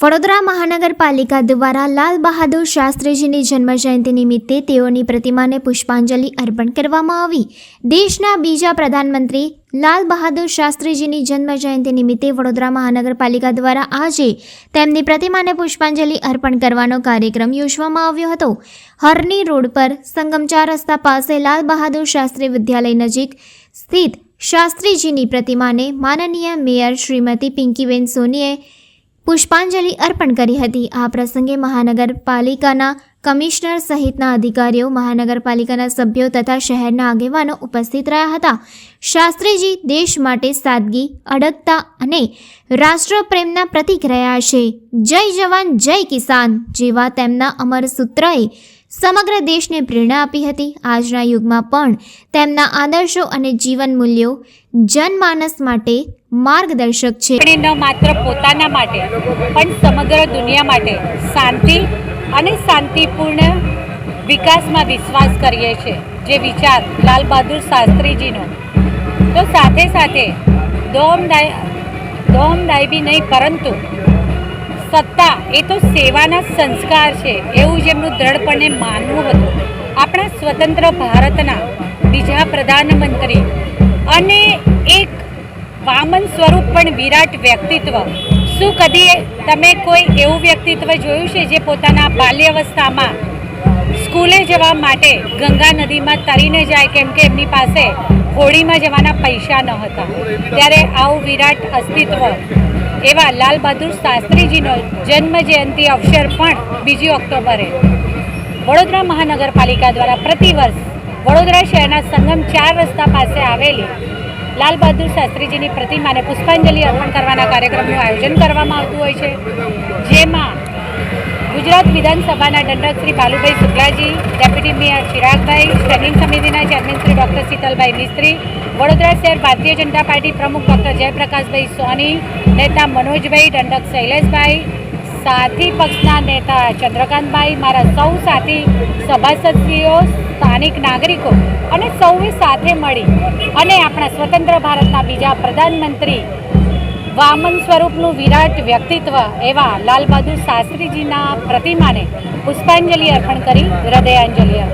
વડોદરા મહાનગરપાલિકા દ્વારા લાલ બહાદુર શાસ્ત્રીજીની જન્મજયંતિ નિમિત્તે તેઓની પ્રતિમાને પુષ્પાંજલિ અર્પણ કરવામાં આવી। દેશના બીજા પ્રધાનમંત્રી લાલ બહાદુર શાસ્ત્રીજીની જન્મજયંતિ નિમિત્તે વડોદરા મહાનગરપાલિકા દ્વારા આજે તેમની પ્રતિમાને પુષ્પાંજલિ અર્પણ કરવાનો કાર્યક્રમ યોજવામાં આવ્યો હતો। હરની રોડ પર સંગમ 4 રસ્તા પાસે લાલ બહાદુર શાસ્ત્રી વિદ્યાલય નજીક સ્થિત શાસ્ત્રીજીની પ્રતિમાને માનનીય મેયર શ્રીમતી પિંકીબેન સોનીએ પુષ્પાંજલિ અર્પણ કરી હતી। આ પ્રસંગે મહાનગરપાલિકાના કમિશનર સહિતના અધિકારીઓ, મહાનગરપાલિકાના સભ્યો તથા શહેરના આગેવાનો ઉપસ્થિત રહ્યા હતા। શાસ્ત્રીજી દેશ માટે સાદગી, અડગતા અને રાષ્ટ્રપ્રેમના પ્રતીક રહ્યા છે। જય જવાન જય કિસાન જેવા તેમના અમર સૂત્રએ સમગ્ર દેશને પ્રેરણા આપી હતી। આજના યુગમાં પણ તેમના આદર્શો અને જીવન મૂલ્યો જનમાનસ માટે માર્ગદર્શક છે। ન માત્ર પોતાના માટે પણ સમગ્ર દુનિયા માટે શાંતિ અને શાંતિપૂર્ણ વિકાસમાં વિશ્વાસ કરીએ છીએ, જે વિચાર લાલ બહાદુર શાસ્ત્રીજીનો। તો સાથે સાથે દોમદાય બી નહીં, પરંતુ સત્તા એ તો સેવાના સંસ્કાર છે, એવું જ એમનું દ્રઢપણે માનવું હતું। આપણા સ્વતંત્ર ભારતના બીજા પ્રધાનમંત્રી અને એક વામન સ્વરૂપ પણ વિરાટ વ્યક્તિત્વ। શું કદી તમે કોઈ એવું વ્યક્તિત્વ જોયું છે જે પોતાના બાલ્યાવસ્થામાં સ્કૂલે જવા માટે ગંગા નદીમાં તરીને જાય, કેમ કે એમની પાસે હોડીમાં જવાના પૈસા ન હતા? ત્યારે આવું વિરાટ અસ્તિત્વ એવા લાલ બહાદુર શાસ્ત્રીજીનો જન્મ જયંતિ અવસર પણ 2 ઓક્ટોબરે વડોદરા મહાનગરપાલિકા દ્વારા પ્રતિવર્ષ વડોદરા શહેરના સંગમ 4 રસ્તા પાસે આવેલી લાલ બહાદુર શાસ્ત્રીજીની પ્રતિમાને પુષ્પાંજલિ અર્પણ કરવાના કાર્યક્રમનું આયોજન કરવામાં આવતું હોય છે, જેમાં ગુજરાત વિધાનસભાના દંડક શ્રી બાલુભાઈ શુક્લાજી, ડેપ્યુટી મેયર ચિરાગભાઈ, સ્ટેન્ડિંગ સમિતિના ચેરમેન શ્રી ડૉક્ટર શીતલભાઈ મિસ્ત્રી, વડોદરા શહેર ભારતીય જનતા પાર્ટી પ્રમુખ ડૉક્ટર જયપ્રકાશભાઈ સોની, નેતા મનોજભાઈ, દંડક શૈલેષભાઈ, સાથી પક્ષના નેતા ચંદ્રકાંતભાઈ, મારા સૌ સાથી સભાસદશ્રીઓ, સ્થાનિક નાગરિકો અને સૌએ સાથે મળી અને આપણા સ્વતંત્ર ભારતના બીજા પ્રધાનમંત્રી વામન સ્વરૂપનું વિરાટ વ્યક્તિત્વ એવા લાલ બહાદુર શાસ્ત્રીજીના પ્રતિમાને પુષ્પાંજલિ અર્પણ કરી હૃદયાંજલિ